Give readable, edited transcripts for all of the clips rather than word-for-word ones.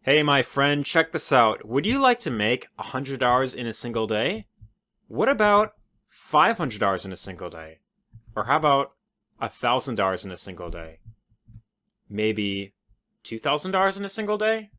Hey, my friend, check this out. Would you like to make $100 in a single day? What about $500 in a single day? Or how about $1,000 in a single day? Maybe $2,000 in a single day?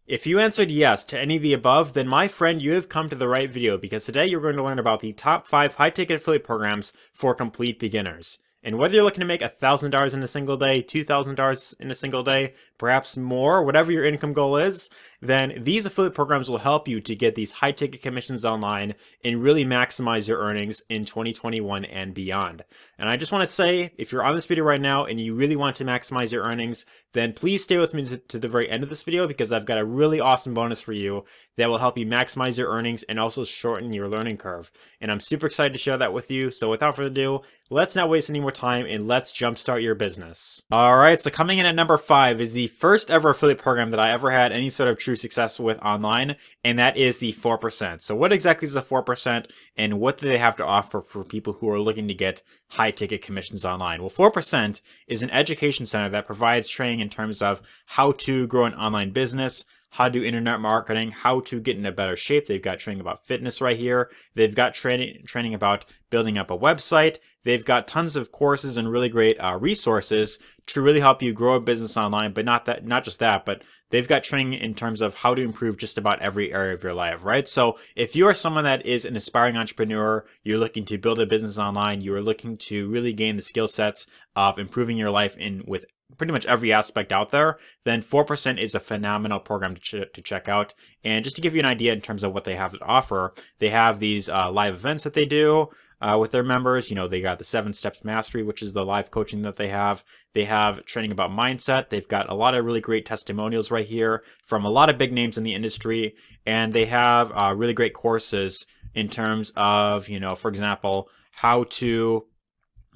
If you answered yes to any of the above, then my friend, you have come to the right video because today you're going to learn about the top 5 high-ticket affiliate programs for complete beginners. And whether you're looking to make $1,000 in a single day, $2,000 in a single day, perhaps more, whatever your income goal is, then these affiliate programs will help you to get these high-ticket commissions online and really maximize your earnings in 2021 and beyond. And I just want to say, if you're on this video right now and you really want to maximize your earnings, then please stay with me to the very end of this video because I've got a really awesome bonus for you that will help you maximize your earnings and also shorten your learning curve. And I'm super excited to share that with you. So without further ado, let's not waste any more time and let's jumpstart your business. All right, so coming in at number 5 is the first ever affiliate program that I ever had any sort of true success with online, and that is the 4%. So what exactly is the 4% and what do they have to offer for people who are looking to get high ticket commissions online? Well, 4% is an education center that provides training in terms of how to grow an online business, how to do internet marketing, how to get in a better shape. They've got training about fitness right here. They've got training about building up a website. They've got tons of courses and really great resources to really help you grow a business online, but not just that, but they've got training in terms of how to improve just about every area of your life, right? So if you are someone that is an aspiring entrepreneur, you're looking to build a business online, you are looking to really gain the skill sets of improving your life with pretty much every aspect out there, then 4% is a phenomenal program to check out. And just to give you an idea in terms of what they have to offer, they have these live events that they do with their members. You know, they got the 7 Steps Mastery, which is the live coaching that they have. They have training about mindset. They've got a lot of really great testimonials right here from a lot of big names in the industry. And they have really great courses in terms of, you know, for example, how to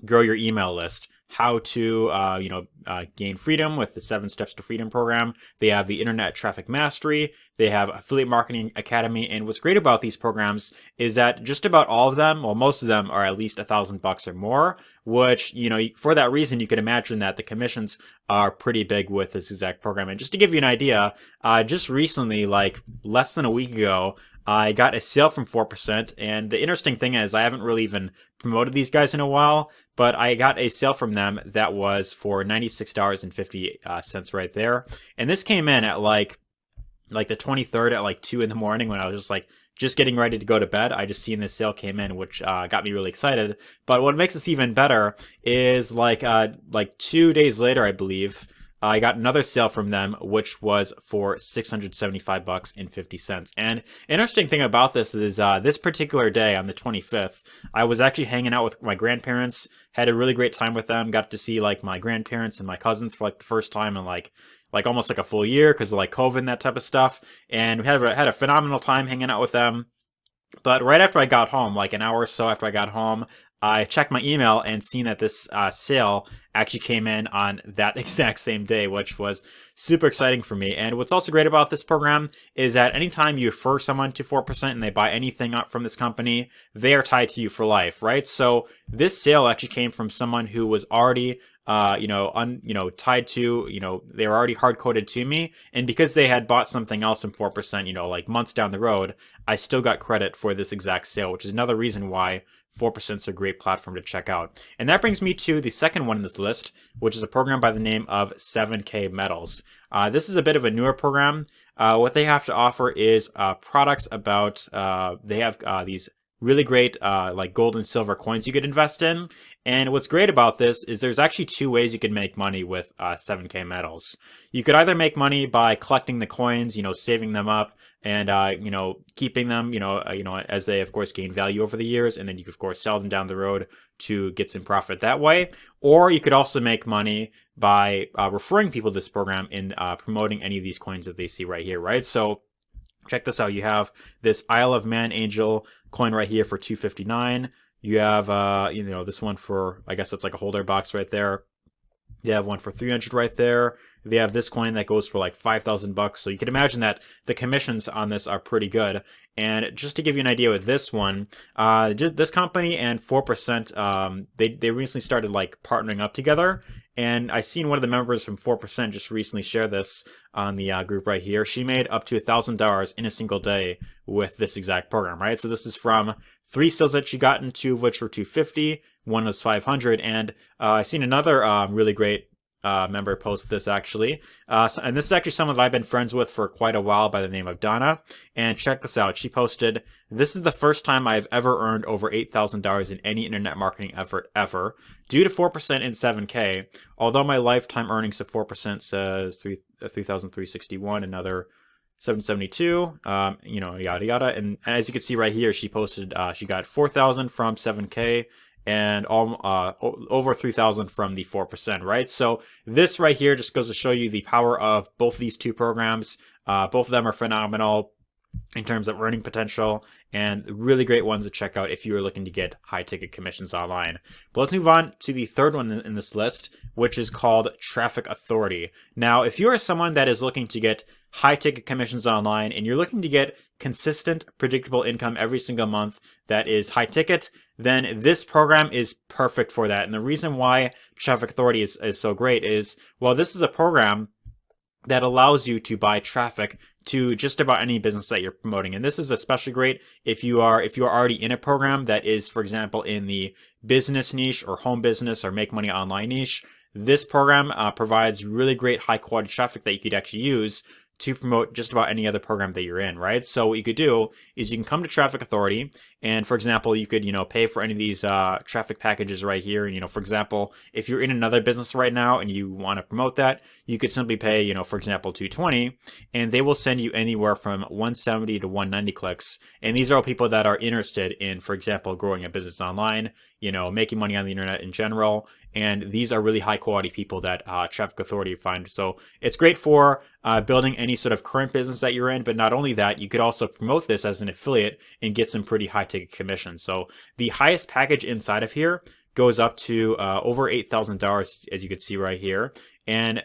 grow your email list, how to gain freedom with the 7 Steps to Freedom program. They have the Internet Traffic Mastery. They have Affiliate Marketing Academy. And what's great about these programs is that just about all of them, well, most of them are at least $1,000 or more, which, you know, for that reason, you can imagine that the commissions are pretty big with this exact program. And just to give you an idea, just recently, like less than a week ago, I got a sale from 4%, and the interesting thing is I haven't really even promoted these guys in a while, but I got a sale from them that was for $96.50 right there. And this came in at like the 23rd at like 2 in the morning when I was just getting ready to go to bed. I just seen this sale came in, which got me really excited. But what makes this even better is like 2 days later, I believe, I got another sale from them, which was for $675.50. And interesting thing about this is this particular day on the 25th, I was actually hanging out with my grandparents, had a really great time with them, got to see like my grandparents and my cousins for like the first time in like almost like a full year because of like COVID and that type of stuff. And we had a phenomenal time hanging out with them. But right after I got home, like an hour or so after I got home, I checked my email and seen that this sale actually came in on that exact same day, which was super exciting for me. And what's also great about this program is that anytime you refer someone to 4% and they buy anything up from this company, they are tied to you for life, right? So this sale actually came from someone who was already tied to, they were already hard coded to me. And because they had bought something else from 4%, like months down the road, I still got credit for this exact sale, which is another reason why 4% is a great platform to check out. And that brings me to the second one in this list, which is a program by the name of 7K Metals. This is a bit of a newer program. What they have to offer is products about, they have these really great like gold and silver coins you could invest in. And what's great about this is there's actually 2 ways you can make money with 7K Metals. You could either make money by collecting the coins, saving them up and keeping them, as they of course gain value over the years, and then you could of course sell them down the road to get some profit that way. Or you could also make money by referring people to this program and promoting any of these coins that they see right here, right? So check this out. You have this Isle of Man Angel coin right here for $259. You have this one for, I guess it's like a holder box right there. You have one for $300 right there. They have this coin that goes for like 5,000 bucks. So you can imagine that the commissions on this are pretty good. And just to give you an idea with this one, this company and 4%, they recently started like partnering up together. And I seen one of the members from 4% just recently share this on the group right here. She made up to $1,000 in a single day with this exact program, right? So this is from 3 sales that she got into, which were 250, one was 500, and I seen another really great member post this actually. And this is actually someone that I've been friends with for quite a while by the name of Donna. And check this out. She posted, "This is the first time I've ever earned over $8,000 in any internet marketing effort ever, due to 4% and 7K. Although my lifetime earnings of 4% says 3,361, another 772, yada yada." And as you can see right here, she posted she got 4,000 from 7K and over 3,000 from the 4%, right? So this right here just goes to show you the power of both these two programs. Both of them are phenomenal in terms of earning potential and really great ones to check out if you are looking to get high ticket commissions online. But let's move on to the third one in this list, which is called Traffic Authority. Now, if you are someone that is looking to get high ticket commissions online and you're looking to get consistent, predictable income every single month that is high ticket, then this program is perfect for that. And the reason why Traffic Authority is so great is, well, this is a program that allows you to buy traffic to just about any business that you're promoting. And this is especially great if you are already in a program that is, for example, in the business niche or home business or make money online niche. This program provides really great high quality traffic that you could actually use to promote just about any other program that you're in, right? So what you could do is you can come to Traffic Authority, and for example, you could, pay for any of these traffic packages right here. And, for example, if you're in another business right now and you want to promote that, you could simply pay, for example, $220, and they will send you anywhere from 170 to 190 clicks. And these are all people that are interested in, for example, growing a business online, making money on the internet in general. And these are really high quality people that Traffic Authority find. So it's great for building any sort of current business that you're in. But not only that, you could also promote this as an affiliate and get some pretty high ticket commissions. So the highest package inside of here goes up to over $8,000, as you can see right here. And,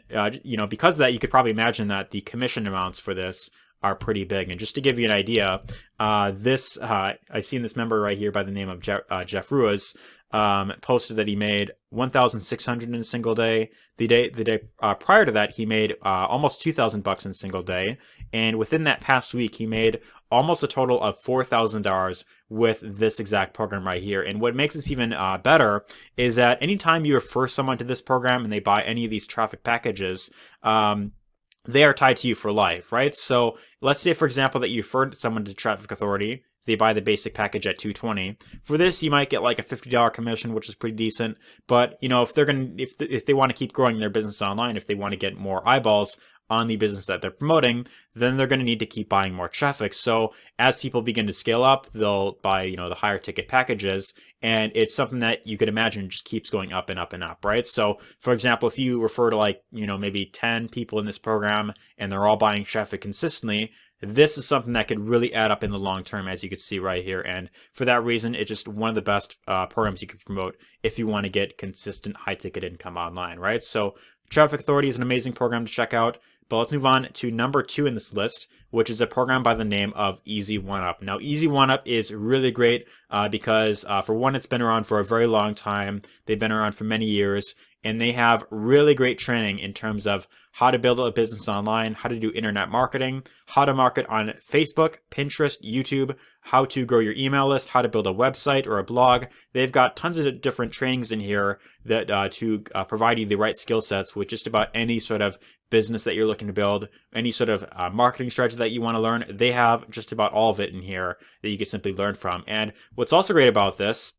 because of that, you could probably imagine that the commission amounts for this are pretty big. And just to give you an idea, I've seen this member right here by the name of Jeff Ruiz, posted that he made 1,600 in a single day. The day prior to that, he made almost 2,000 bucks in a single day, and within that past week, he made almost a total of $4,000 with this exact program right here. And what makes this even better is that anytime you refer someone to this program and they buy any of these traffic packages, they are tied to you for life, right? So let's say, for example, that you referred someone to Traffic Authority. They buy the basic package at $220. For this, you might get like a $50 commission, which is pretty decent. But if they want to keep growing their business online, if they want to get more eyeballs on the business that they're promoting, then they're going to need to keep buying more traffic. So as people begin to scale up, they'll buy the higher ticket packages, and it's something that you could imagine just keeps going up and up and up, right? So for example, if you refer to maybe 10 people in this program and they're all buying traffic consistently, this is something that could really add up in the long term, as you can see right here. And for that reason, it's just one of the best programs you can promote if you want to get consistent high ticket income online, right? So Traffic Authority is an amazing program to check out. But let's move on to number 2 in this list, which is a program by the name of Easy 1UP. Now, Easy 1UP is really great because, for one, it's been around for a very long time. They've been around for many years, and they have really great training in terms of how to build a business online, how to do internet marketing, how to market on Facebook, Pinterest, YouTube, how to grow your email list, how to build a website or a blog. They've got tons of different trainings in here that to provide you the right skill sets with just about any sort of business that you're looking to build, any sort of marketing strategy that you want to learn. They have just about all of it in here that you can simply learn from. And what's also great about this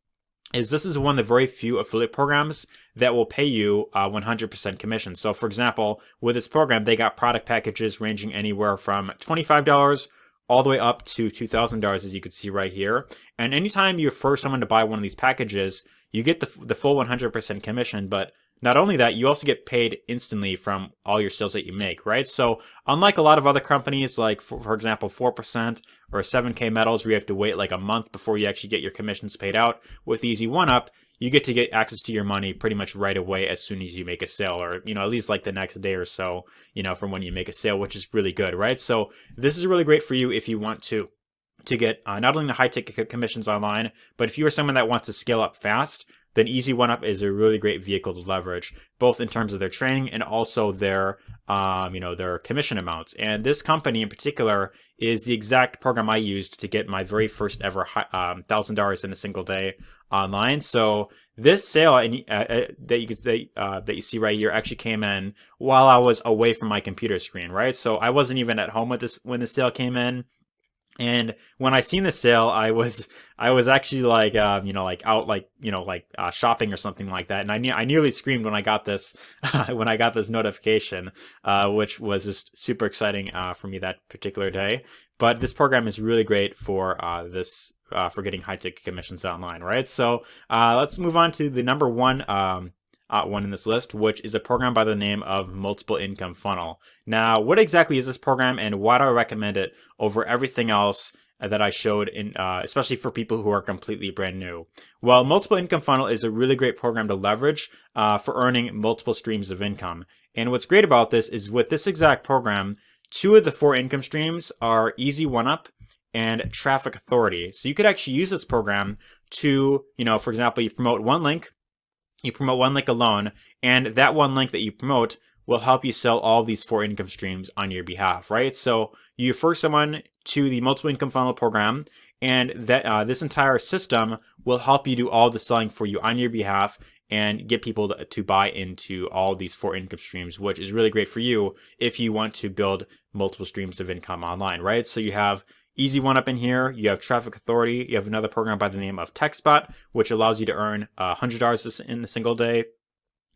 is one of the very few affiliate programs that will pay you 100% commission. So for example, with this program, they got product packages ranging anywhere from $25 all the way up to $2,000, as you can see right here. And anytime you refer someone to buy one of these packages, you get the full 100% commission. But not only that, you also get paid instantly from all your sales that you make, right? So unlike a lot of other companies, like for example, 4% or 7K Metals, where you have to wait like a month before you actually get your commissions paid out, with Easy 1UP, you get to get access to your money pretty much right away as soon as you make a sale, or, at least like the next day or so, from when you make a sale, which is really good, right? So this is really great for you if you want to get not only the high ticket commissions online, but if you are someone that wants to scale up fast, then Easy One Up is a really great vehicle to leverage, both in terms of their training and also their, their commission amounts. And this company in particular is the exact program I used to get my very first ever $1,000 in a single day online. So this sale that you see right here actually came in while I was away from my computer screen, right? So I wasn't even at home with this when the sale came in. And when I seen the sale, I was actually like, shopping or something like that. And I nearly screamed when I got this, notification, which was just super exciting, for me that particular day. But this program is really great for, for getting high ticket commissions online, right? So, let's move on to the number one in this list, which is a program by the name of Multiple Income Funnel. Now, what exactly is this program, and why do I recommend it over everything else that I showed, especially for people who are completely brand new? Well, Multiple Income Funnel is a really great program to leverage for earning multiple streams of income. And what's great about this is with this exact program, 2 of the 4 income streams are Easy One Up and Traffic Authority. So you could actually use this program to, for example, you promote one link alone, and that one link that you promote will help you sell all these 4 income streams on your behalf, right? So you refer someone to the Multiple Income Funnel program, and that this entire system will help you do all the selling for you on your behalf and get people to buy into all these 4 income streams, which is really great for you if you want to build multiple streams of income online, right? So you have Easy One Up in here, you have Traffic Authority, you have another program by the name of TextBot, which allows you to earn $100 in a single day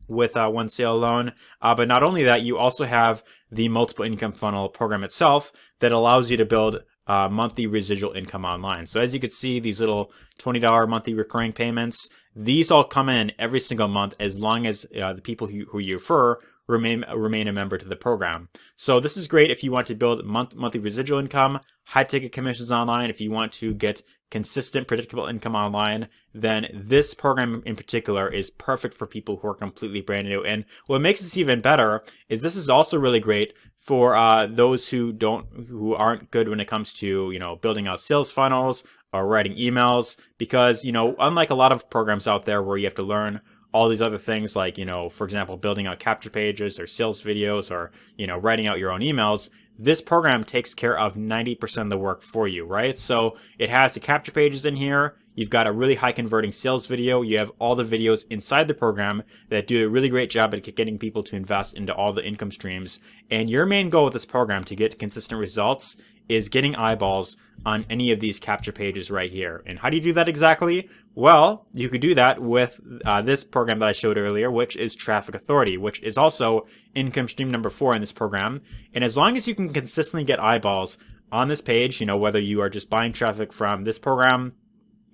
with one sale alone. But not only that, you also have the Multiple Income Funnel program itself that allows you to build monthly residual income online. So as you can see, these little $20 monthly recurring payments, these all come in every single month as long as the people who you refer remain a member to the program. So this is great if you want to build monthly residual income, high ticket commissions online. If you want to get consistent, predictable income online, then this program in particular is perfect for people who are completely brand new. And what makes this even better is this is also really great for those who aren't good when it comes to building out sales funnels or writing emails, because unlike a lot of programs out there where you have to learn all these other things like, for example, building out capture pages or sales videos or, writing out your own emails, this program takes care of 90% of the work for you, right? So it has the capture pages in here. You've got a really high converting sales video. You have all the videos inside the program that do a really great job at getting people to invest into all the income streams. And your main goal with this program to get consistent results is getting eyeballs on any of these capture pages right here. And how do you do that exactly? Well, you could do that with this program that I showed earlier, which is Traffic Authority, which is also income stream number 4 in this program. And as long as you can consistently get eyeballs on this page, whether you are just buying traffic from this program,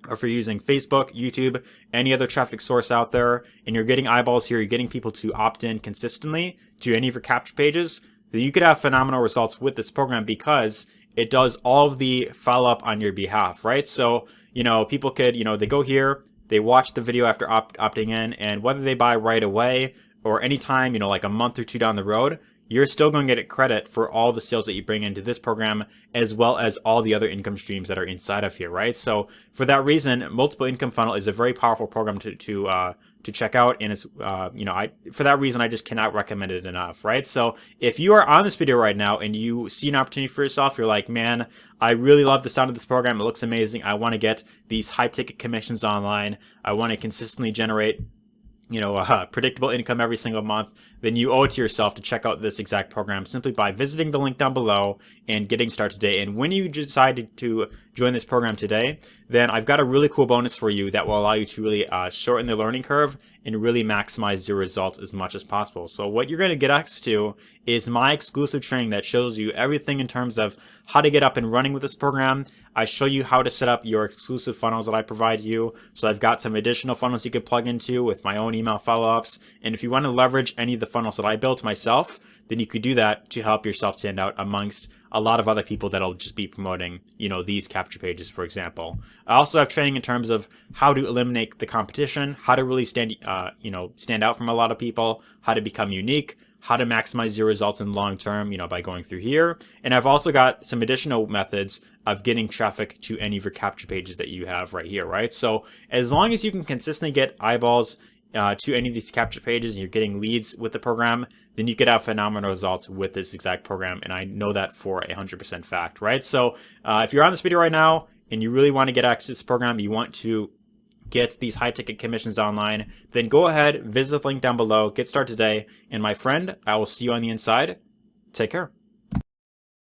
or if you're using Facebook, YouTube, any other traffic source out there, and you're getting eyeballs here, you're getting people to opt in consistently to any of your capture pages, then you could have phenomenal results with this program because it does all of the follow-up on your behalf, right? So, people could, they go here, they watch the video after opting in, and whether they buy right away or anytime, like a month or 2 down the road, you're still going to get credit for all the sales that you bring into this program, as well as all the other income streams that are inside of here, right? So for that reason, Multiple Income Funnel is a very powerful program to check out, and it's for that reason I just cannot recommend it enough, right? So if you are on this video right now and you see an opportunity for yourself, you're like, man, I really love the sound of this program, it looks amazing, I want to get these high ticket commissions online, I want to consistently generate predictable income every single month, then you owe it to yourself to check out this exact program simply by visiting the link down below and getting started today. And when you decide to join this program today, then I've got a really cool bonus for you that will allow you to really shorten the learning curve and really maximize your results as much as possible. So what you're going to get access to is my exclusive training that shows you everything in terms of how to get up and running with this program. I show you how to set up your exclusive funnels that I provide you. So I've got some additional funnels you could plug into with my own email follow-ups. And if you want to leverage any of the funnels that I built myself, then you could do that to help yourself stand out amongst a lot of other people that'll just be promoting, these capture pages, for example. I also have training in terms of how to eliminate the competition, how to really stand out from a lot of people, how to become unique, how to maximize your results in long term, by going through here. And I've also got some additional methods of getting traffic to any of your capture pages that you have right here, right? So as long as you can consistently get eyeballs to any of these capture pages and you're getting leads with the program, then you could have phenomenal results with this exact program. And I know that for 100% fact, right? So if you're on this video right now and you really want to get access to this program, you want to get these high ticket commissions online, then go ahead, visit the link down below, get started today. And my friend, I will see you on the inside. Take care.